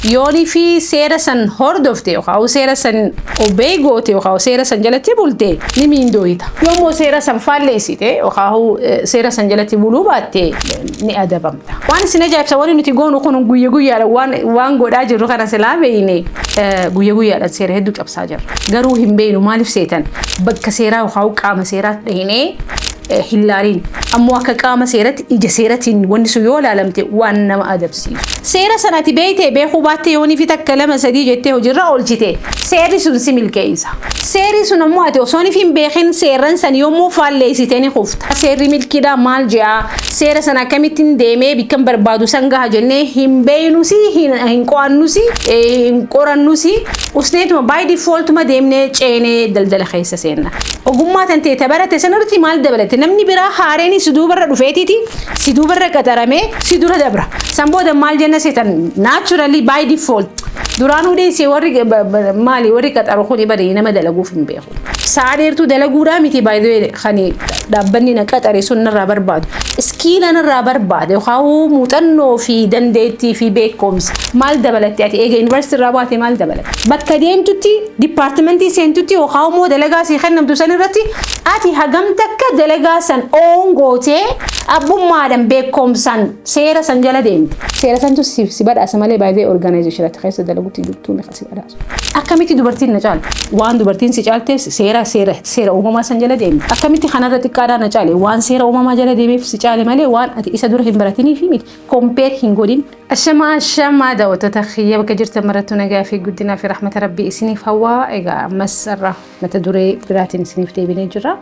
يوني في سيرة سن هردفتي أو سيرة سن أوبيغوتي أو سيرة سن جلتي بولتي نمين دويتا يومو سيرة سن فاليسيتي أو سيرة سن جلتي بولوباتي ni adabamta waan sina jaabsa wali nuti goonu kun guyya la waan goda jiru kana salaameyne guyya la seera heddu qabsaa jira garuu hin beenu maalif seetan bakka seeraa waxa qaama seeraa dhahine hilaalin ammoo akka qaama seeratti ija seeratiin wanni su yoo laalamte waan nama adabsiisu seera sanati beeyte beeku baatte yooni fi takka lama sadii jettee hojirra oolchite seerri sun similkeeysa seerri sun ammoo ati osooni fi beekin seerran san yommuu faalleessiteni qufta seerri milkiidha maal jea seera sana akkamittiin deemee bikkan barbaadu sangaa jennee hin beeynusi hin qo'annusi hin qorannusi usneetuma by default ma deemnee ceenee daldala keessa seenna ogummaa tantee tabarate sanarti maal dabalate namni biraa haareeni siduubarra dhufeetiti siduubarra qaxarame sidura dabra sanbooda maal jenna seetan naturally by default duraanuu deesee warri maali warri qaxaru kuni bari nama dalaguuf hin beeku saadeertu dalaguudhaa miti by the way khani dhaabbanni na qaxare sun narraa barbaadu iskiila narraa barbaade haa'u muuxannoo fi dandeettii fi beekumsa maal dabalatti ati eega university irraa baate maal dabalatti bakka deemtutti departmentii seentutti haa'u moo dalagaa si kennamtu san irratti ati hagam takka dalagaa san oongootee abbummaadhaan beekumsaan seera san jala deemte seera santu si badhaasa malee by the way organization irratti keessa dalaguutti jirtu meeqa si badhaasu akkamitti dubartiin na caalte waan dubartiin si caalteef seera uumamaa san jala deemte akkamitti kanarra xiqqaadhaa na caale waan seera uumamaa jala deemeef si caale malee waan ati isa dura hin baratiniif miti compare hin godhin ashama daawwattoota khiyya bakka jirtan marattu nagaa fi guddinaa fi rahmata rabbii isiniif hawwaa egaa ammas irra mata duree biraatiin isiniif deebinee jirra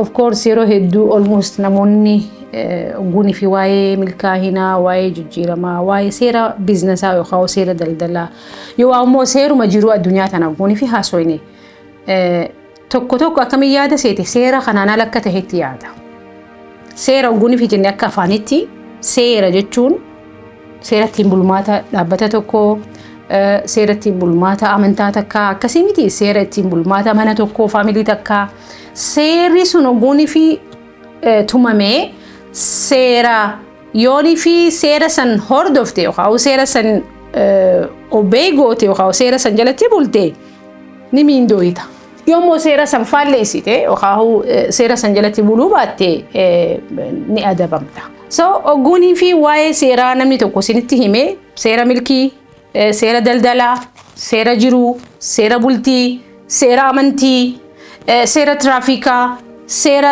of course yeroo hedduu almost namoonni guni fi waa'ee milkaa'inaa waa'ee jijjiiramaa waa'ee seera biiznesaa yookaan seera daldalaa yoo ammoo seeruma jiru addunyaa tana guni fi haasoyne tokko akkamiin yaada seete seera kanaan ala akka ta'etti yaada seera guni fi jenne akka afaanitti seera jechuun seera ittiin bulmaata dhaabbata tokko seera ittiin bulmaata amantaa takka akkasii miti seera ittiin bulmaata mana tokko faamilii takka seerri sun guni fi tumamee seera yooni fi seera san hordofte yookaan seera san obeegoote yookaan seera san jalatti bulte ni miindooyita yommuu seera san faalleessite yookaan seera san jalatti buluu baatte ni adabamta so oguunii fi waa'ee seeraa namni tokko sinitti hime seera milkii seera daldalaa seera jiruu seera bultii seera amantii seera traafikaa seera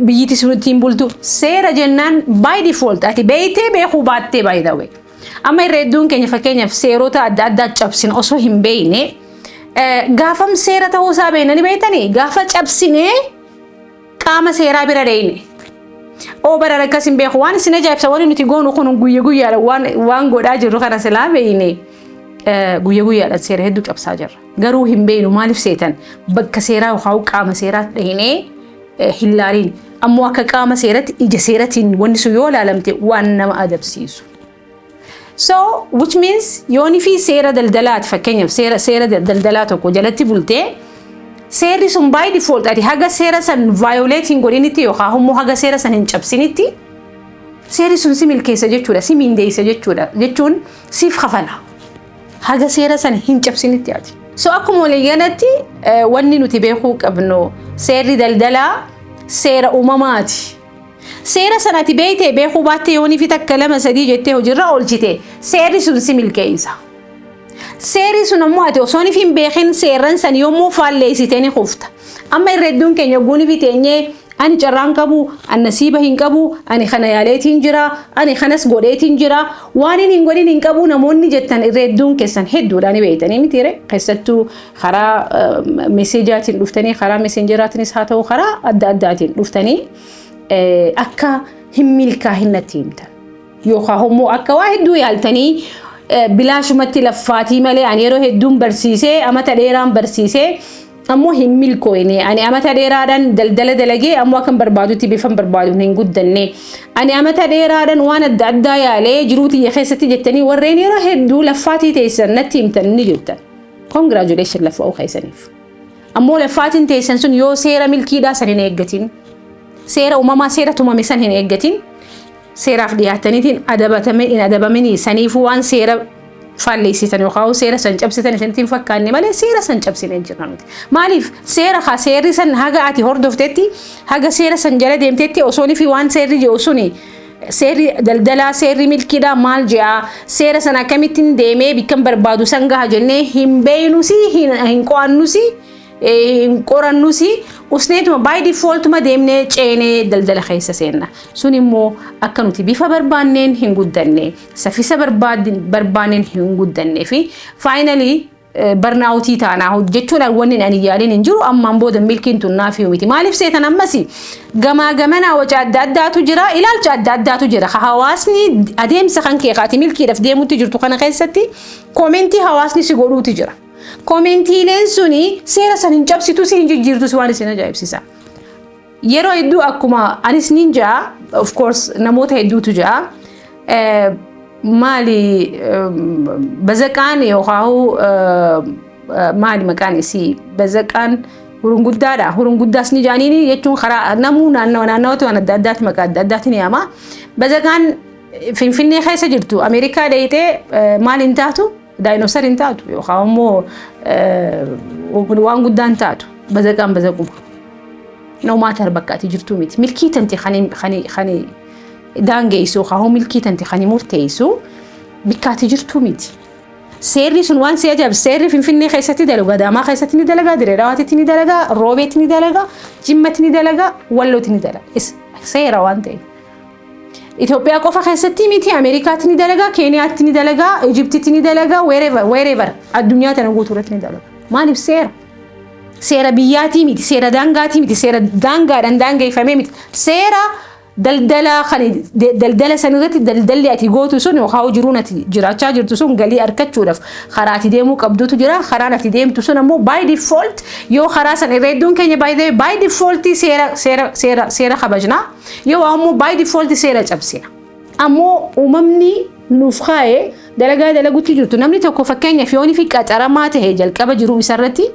biyyiti sunittiin bultu seera jennaan by default ati beeytee beekuu baattee by the way amma irra hedduun keenya fakkeenyaaf seerota adda addaa cabsine osoo hin beeyne gaafam seera ta'uusaa beeknani beeytanii gaafa cabsinee qaama seeraa bira deeyne oo bara rakkasin beeku waan isin ajaa'ibsa wani nuti goonu kun guyyaa waan godhaa jirru kana silaa beeyne guyyaa seera hedduu cabsaa jirra garuu hin beeynu maaliif seetan bakka seeraa yookaan qaama seeraa dhahine hilaalin ammoo akka qaama seeratti ija seeratiin wanni su yoo laalamte waan nama adabsiisu so which means yooni fi seera daldalaati fakkeenyaaf seera daldalaa tokko jalatti bulte seerri sun by default ati haga seera san violating godhinitti yookaan immoo haga seera san hin cabsinitti seerri sun si milkeessa jechuudha si mindeessa jechuun siif kafala haga seera san hin cabsinitti ati so akkuma waliigalatti wanni nuti beekuu qabnu seerri daldalaa seera uumamaati seera sanati beeyte beekuu baatte yooni fi takka lama sadii jettee hojirra oolchite seerri sun si milkeessa seerri sun ammoo ati osooni fi beekin seerran san yommuu faalleessiteni qufta amma irra hedduun keenya guuni fi teenyee ani carraan qabu ani nasiiba hin qabu ani kana yaaleetiin jira ani kanas godheetiin jira waan hin godhin hin qabu namoonni jettan irra hedduun keessan hedduudhaan beeytanii mitiire keessattuu karaa meseejaatiin dhuftanii karaa meseenjeraatiinis haa ta'u karaa adda addaatiin dhuftanii akka hin milkaa'inatti himtan yookaan immoo akka waa hedduu yaaltanii bilaashumatti laffaatii malee ani yeroo hedduun barsiisee amata dheeraan barsiisee ammoo hin milkooyne ani amata dheeraadhaan daldala dalagee ammoo akkan barbaadutti bifan barbaadu hin guddanne ani amata dheeraadhaan waan adda addaa yaalee jiruuti keessatti jettanii warreen yeroo hedduu laffaatii teessan natti himtan ni jirtan congratulations laffa'uu keessaniif ammoo laffaatiin teessan sun yoo seera milkiidhaa san hin eeggatin seera uumamaa seera tumame san hin eeggatin seeraaf dhiyaataniitiin adabatamanii saniifuu waan seera falleessitan yookaan seera san cabsitan isinitti fakkaanne malee seera san cabsinee jirra nuti. Maaliif seerri san haga ati hordoftetti haga seera san jala deemtetti osoonii fi waan seerri jedhu suni seerri daldalaa seerri milkiidhaa maal jedha seera san akkamittiin deemee bikkan barbaadu san gaha jennee hin beeynusi hin qo'annusi hin qorannusi usneetuma by default ma deemnee ceenee daldala keessa seenna. Sun immoo akka nuti bifa barbaanneen hin guddanne saffisa barbaanneen hin guddanne fi finally barnaawutii taanaa hojjechuudhaan wanni ani yaaliin hin jiru ammaan booda milkiin tun naaf miti. Maaliif seetan ammasi gamaa gamanaa waca adda addaatu jira ilaalcha adda addaatu jira. Hawaasni adeemsa kan keekaati milkiidhaaf deemutti jirtu kana keessatti koomentii hawaasni si godhuuti jira. Koomentiileen suni seera san hin cabsitu si hin jijjiirtus waan isin ajaa'ibsiisa. Yeroo hedduu akkuma anis ninjaa of course namoota hedduutu jira. Maali bazaqaan yookaan maali maqaan isii bazaqaan hurunguddaadha. Hurunguddaas ni jaaniini jechuun karaa namuu naannawatu waan adda addaatti maqaa adda addaatti ni yaama. Bazaqaan Finfinnee keessa jirtu Ameerikaa deeyitee maal hin taatu daayinoosar hin taatu yookaan immoo waan guddaan taatu bazaqaan bazaquma. No matter bakka ati jirtu miti milkii tanti khani daangeessu yookaan milkii tanti khani murteessu bakka ati jirtu miti. Seerri sun waan si ajaa'ib seerri Finfinnee keessatti dalagaa Adaamaa keessatti ni dalagaa Dirree Dawaatitti ni dalagaa Roobeetti ni dalagaa Jimmatti ni dalagaa Wallootti ni dalagaa seera waan ta'eef. Itoophiyaa qofa keessatti miti Ameerikaatti ni dalagaa Keeniyaatti ni dalagaa Ijiptitti ni dalagaa wherever addunyaa tana guutuurratti ni dalagaa. Maaliif seera biyyaatii miti seera daangaatii miti seera daangaadhaan daangeeffamee miti seera daldala sanirratti daldalli ati gootu sun yookaan jiruun ati jiraachaa jirtu sun galii argachuudhaaf karaa ati deemuu qabdutu jira. Karaan ati deemtu sun ammoo by default yoo karaa san irra hedduun keenya by default seera kabajnaa yoo ammoo by default seera cabsina. Ammoo uumamni nuuf kaa'ee dalagaa dalaguutti jirtu namni tokko fakkeenyaaf yoonii fi qaxaramaa ta'e jalqaba jiruu isarratti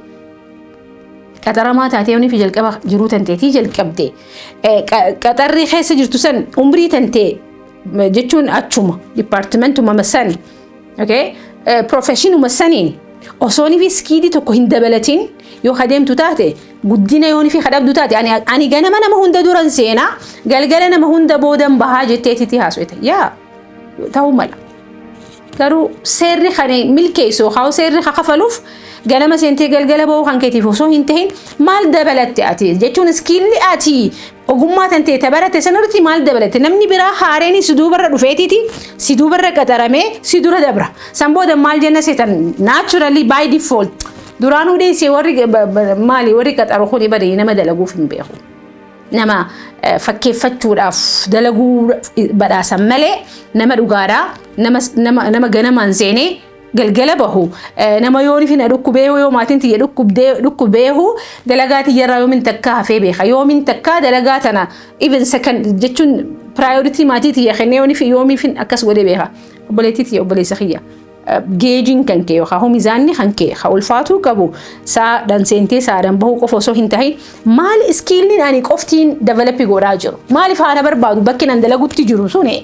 qaxaramaa taatee yoonii fi jalqaba jiruu tanteetii jalqabde qaxarri keessa jirtu san umrii tantee jechuun achuma dipaartimentuma masani profeshinuma saniin osoonii fi skiidii tokko hin dabalatiin yoo adeemtu taate guddina yoonii fi kadhabdu taate ani ganama nama hunda duran seenaa galgala nama hunda boodan bahaa jetteetiti haasofte yaa ta'uu mala. Garuu seerri kan milkeessu yookaan seerri kafaluuf ganama seentee galgala bahuu kan keetiif osoo hin tahin maal dabalatte ati jechuun iskiilli ati ogummaa tantee tabarate sanirratti maal dabalatte namni biraa haareeni si duubarra dhufeetiti si duubarra qaxaramee si dura dabra san booda maal jenna seetan naturally by default duraanuu deessee warri qaxaru kuni badee nama dalaguuf hin beeku. Nama fakkeeffachuudhaaf dalaguu badhaasan malee nama dhugaadhaa nama ganamaan seenee galgala bahu nama yoonii fi na dhukkubee yoo maatiin tiyya dhukkubeehu dalagaa tiyyarraa yoomin takkaa hafee beeka yoomin takkaa dalagaa tana even second jechuun priority maatii tiyya kennee yoonii fi yoomin fin akkas godhee beeka obboleettii tiyya obboleessa kiyya. Geejiin kan kee yookaan miizaanni kan kee ulfaatuu qabu saadhaan seentee saadhaan bahuu qofa osoo hin tahin maal iskiilliin ani qoftiin develop godhaa jiru maaliif haana barbaadu bakki nan dalagutti jiru suni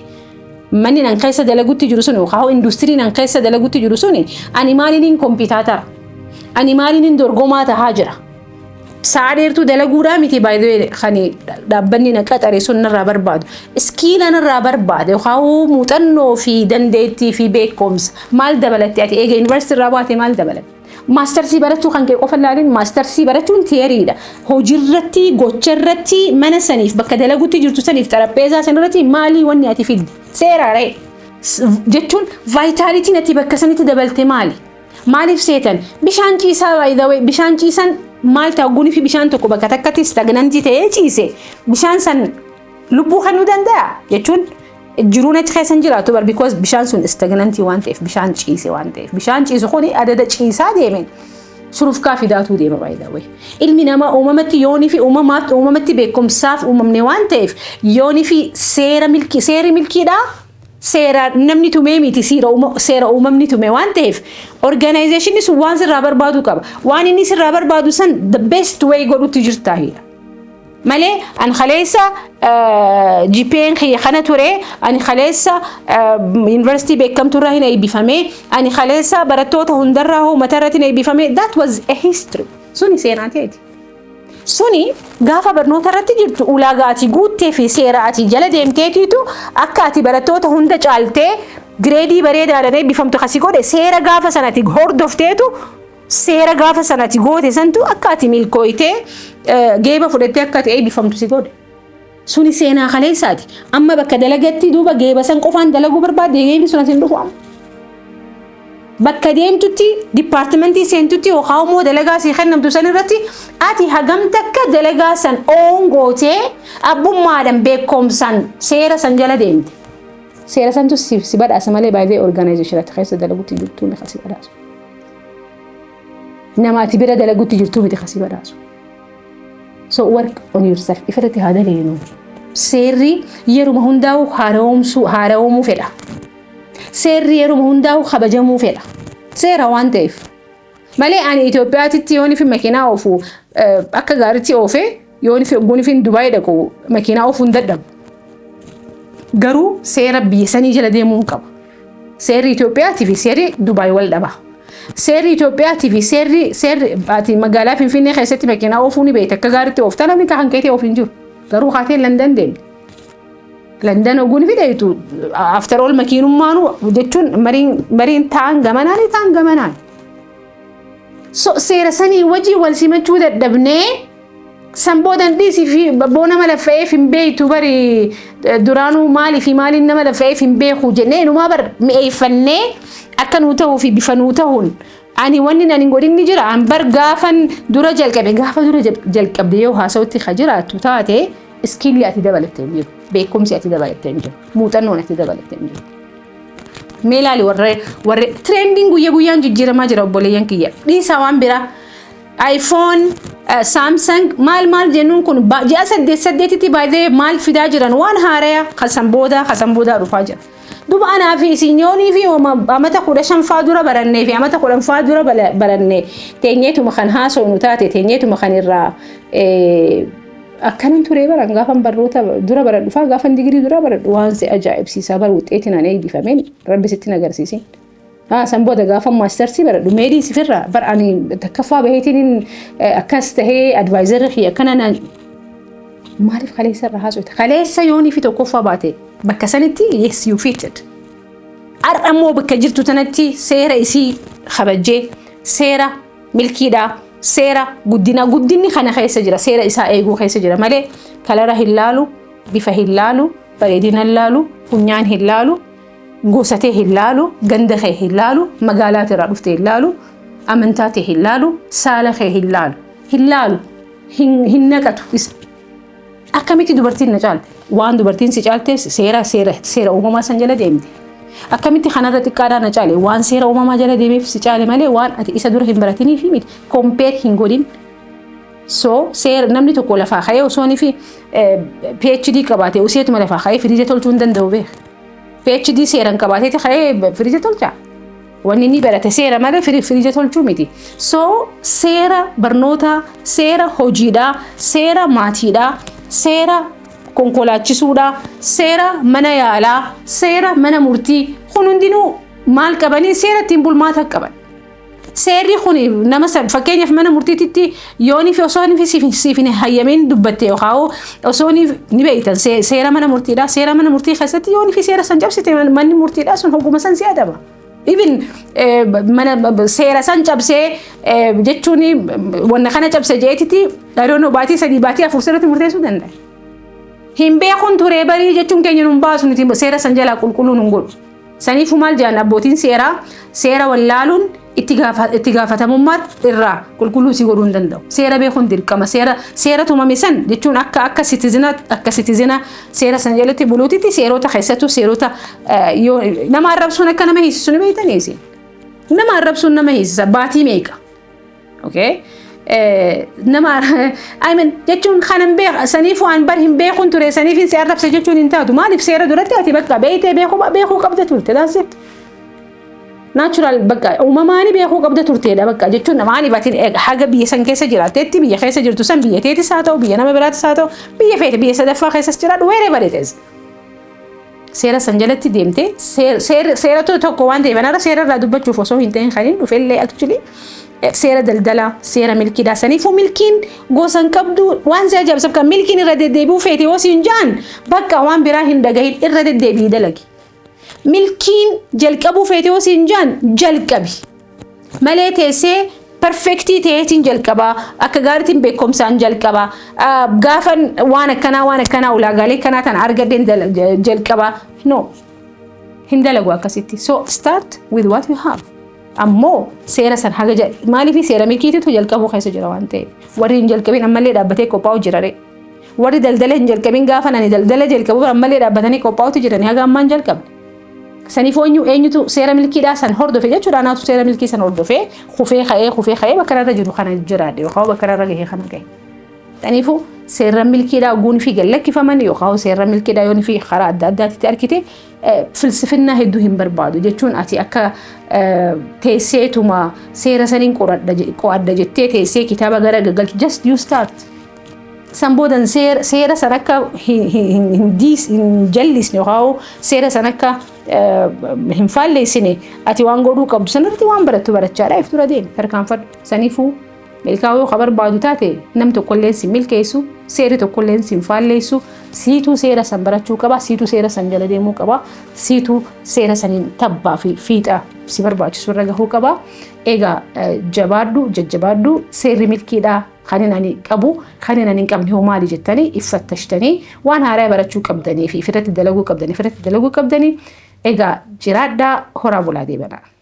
manni nan keessa dalagutti jiru suni yookaan industirii nan keessa dalagutti jiru suni ani maaliin kompiitaatara ani maaliin dorgomaa tahaa jira saadeertu dalaguudhaa miti baay'ee kan dhaabbanni na qaxare sun narraa barbaadu iskiila narraa barbaade yookaan muuxannoo fi dandeettii fi beekumsa maal dabalatte ati eega yuunivarsiitii irraa baate maal dabalatte maastarsii barachuu kan kee qofa ilaalin maastarsii barachuun tiyeeriidha hojiirratti gocharratti mana saniif bakka dalaguutti jirtu saniif xarapheezaa sanirratti maalii wanni ati fidde seeraadha jechuun vaayitaalitiin ati bakka sanitti dabalte maaliif seetan bishaan ciisaa baay'ee bishaan ciisan maal ta'uun fi bishaan tokko bakka takkatti stagnantii ta'ee ciise bishaan san lubbuu kan nu danda'a jechuun jiruun achi keessa jiraatu bar because bishaan sun stagnantii waan ta'eef bishaan ciise waan ta'eef bishaan ciisu kuni adada ciisaa deemeen suruuf kaafidaatu deema baay'ee ilmi namaa uumamatti yoonii fi uumamatti beekumsaaf uumamne waan ta'eef yoonii fi seerri milkiidhaa seera namni tumee miti seera uumamni tumee waan ta'eef organizationii sun waan sirraa barbaadu qaba waan inni sirraa barbaadu san the best way godhutti jirtaahidha مالي أن خليسة جي بي إن خي خنا توري أن خليسة يونيفرسيتي بكم تورا هنا يبيفهمي أن خليسة برتوته هندره مترتنا يبيفهمي that was a history سوني سيناتي سوني غافا برنوتا رتجرت أولاغاتي قوتي في سيراتي جلدهم تيتيتو أكاتي برتوته هند جالتي جريدي بريد على بيفهمتو خسيكو سيرا غافا سنتي هوردوفتيتو seera gaafa sanatti goote santu akkaati milkooyte geeba fudhattee akkaati eebbifamtu si godhe suni seenaa kaleessaati amma bakka dalagatti duuba geeba san qofaan dalaguu barbaadde geebni sun asin dhufu bakka deemtutti dipaartimentii seentutti yookaan immoo dalagaa si kennamtu san irratti ati hagam takka dalagaa san oongootee abbummaadhaan beekumsaan seera san jala deemte seera santu si badhaasa malee baay'ee organizationatti keessa dalaguutti jirtu ni kasi badhaasu. نماتي برا دلقوا تجرتوا بتخسي براسو. So work on yourself. إفتتي هذا لينو. سيري يرو مهنداو هارومو فلا. سيري يرو مهنداو خبجمو فلا. سيرا وان تيف. مالي أنا إثيوبيا تيوني في مكينة أوفو أكا غارتي أوفي يوني في بوني في دبي دكو مكينة أوفو نددم. غرو سيرا بيساني جلدي مونكم. سيري إثيوبيا تي سيري دبي والدبا. سيري إثيوبيا تي سيري باتي مقالة في فيني خيستي مكينة أوفوني بيتك كغارتي أوفتا لم يكن كيتي أوفنجور غرو خاتين لندن دين لندن أقول في دايتو after all مكينو مانو جتون مرين تان so سيرا سني وجي والسيمتو دبني سنبودن ديسي في بونا ملفاي في بيتو بري دورانو مالي في مالي إنما ملفاي في بيخو جنين وما بر ميفني أكنوته في بفنوتهن أني وني أني نقولين نجرا عن برجافن درجة الكبد جافا درجة الكبد يوها صوتي خجرات توتاتي سكيل يأتي دبل التنجيل بيكم سيأتي دبل التنجيل مو تنون يأتي دبل التنجيل ميلالي ورّي ترندينج ويجويان جيرا ما جرا بوليان كيا دي سوام برا آيفون سامسونج مال جنون كون جا سديتي بايدي مال في داجران وان هاريا خسن بودا رفاجر دوب أنا في سينيوني في وما تقول شن فادورة برنّي في أما تقول فادورة برنّي تينيتو مخان هاسو نوتاتي تينيتو مخان الرا أكنن تري برا غافن بروتا دورة برا فا غافن ديجري دورة برا وانس أجايب سيسابر وتأتينا نيجي فمين ربي ستنا جرسيسين سنبودا غافن ماستر سي برا دوميدي سفرة برا أني تكفى بهيتين أكست هي أدفايزر خي أكننا ما أعرف خليس الرهاسو خليس يوني في توقفة باتي بكسنتي يس يو فيتد أرمو بكجرتو تنتي سيرة إسي خبجة سيرة ملكيدا سيرة قدني خنا خيس جرا سيرة إسا إيجو خيس جرا مالي كلاره هلالو بيفه هلالو بريدين هلالو فنيان هلالو غوسته هلالو غندخه هلالو مقالات رادفته هلالو أمنتاته هلالو سالخه هلالو هنكتو أكملتي دبرتين نجال وان دبرتين سجالته سيرة أمما سنجلا ديمتي أكملتي خنادة تكارا نجالي وان سيرة أمما جلا ديمي في سجالي مالي وان أتي إسا دور همبرتيني في ميت كومبير هنقولين سو سير نملي تقول فاخية وسوني في PhD كباتي وسيرة ملا فاخية فريجة تلتون دندو بيه PhD سيران كباتي تخية فريجة تلتع وانيني برات سيرة ماذا فريجة تلتو ميتي سو سيرة برنوتا سيرة هوجيدا سيرة ماتيدا سيرة كونكولاتشيسودا سيرة منا يالا سيرة منا مرتي خنون دينو مال كباني سيرة تنبول ماتا كبان سيري خوني نمسا فكيني في منا مرتي تتي يوني في أصوني في سيفين هيامين دبتي وخاو أصوني نبيتا سيرة منا مرتي دا سيرة منا مرتي خاستي يوني في سيرة سنجاب ستي ماني مرتي دا سن حقوق مسان زيادة با even mana seera san cabsee jechuun wanna kana cabse jeetiti I don't know baatii sadii baatii afur sirratti murteessuu danda'a. Hin beekun turee barii jechuun keenya nun baasu nuti seera san jalaa qulqulluun hin godhu. Saniifuu maal jedhan abbootiin seera wallaaluun itti gaafatamummaa irraa qulqulluu si godhuu hin danda'u. Seera beekuun dirqama seera tumame san jechuun akka citizena seera san jalatti buluutitti seerota keessattuu seerota nama arrabsuun akka nama hiisisu ni beektaniisi. Nama arrabsuun nama hiisisa baatii meeqa. Okay? Nama jechuun kanan beek saniifuu an bar hin beekun ture saniifin si arrabsa jechuun hin taatu maaliif seera duratti ati bakka beeytee beekuu qabda turte daansitti. natural بقى وماماني بياخو قبضة ترتيدا بقى جتشون ماني باتين حاجة بيسن كيسة جراتتي بيه خيسة جرتو سن بيه تيتي ساتو بيه نما برات ساتو بيه فيت بيه سدفا خيسة جرات wherever it is سيرة سنجلتي ديمتي سيرة توكو وان دي بنا سيرة رادو بتشو فوسو هنتين خلين وفي اللي actually سيرة دلدلة سيرة ملكي دا سنيفو ملكين غوسن كبدو وان زي جاب سبكا ملكين ردد ديبو فيتي وسنجان بقى وان براهن دقاهين الردد ديبي دلقي ملكين جلقبو فيتي وسنجان جلقبي مليتي سي perfecti تيتين جلقبا أكغارتين بكم سان جلقبا غافن وانا كنا ولا غالي كنا تن أرغدين جلقبا no هندلقوا كسيتي so start with what you have أمو سيرة سن حاجة مالي في سيرة ملكيتي تو جلقبو خيسو جروانتي ورين جلقبين أما اللي رابطي كوباو جراري وري دلدله جلقبين غافن أني دلدله جلقبو أما اللي رابطني كوباو تجراني هاga أمان جلقب سنيفو إنيو تو سيرة ملكي دا سن هردو في جاتشو رانا تو سيرة ملكي سن هردو في خفي خايه بكرا رجلو خانا جرادي وخاو بكرا رجيه خانا كي تانيفو سيرة ملكي دا قوني في قلق كيف ماني وخاو سيرة ملكي دا يوني في خرا داداتي تاركتي فلسفنا هدوهم بربادو جاتشون أتي أكا تيسيتو ما سيرة سنين قواد جتي تيسي كتابة غرق قلت just you start سنبودن سيرة سنكا هنديس هنجلس نوهاو سيرة سنكا هنفالي سنة أتي وانقودو قبضو سنرتي وان برتو برتشارا افتورا دين فركان فرد سنيفو ملكاويو خبر بعدو تاتي نمتو كلين سي ملكيسو سيرتو كلين سي مفاليسو سيتو سيرة سنبرتشو كبا سيتو سيرة سنجل ديمو كبا سيتو سيرة سنين تبا في فيتا سيبر باچ سورغهو كبا إيغا جبادو سير ملكي دا خليناني قبو خليناني قبني هو مالي جتني افتشتني وانا هراي برچو قبدني في فرت دلغو قبدني إيغا جرادا هورا بولادي بنا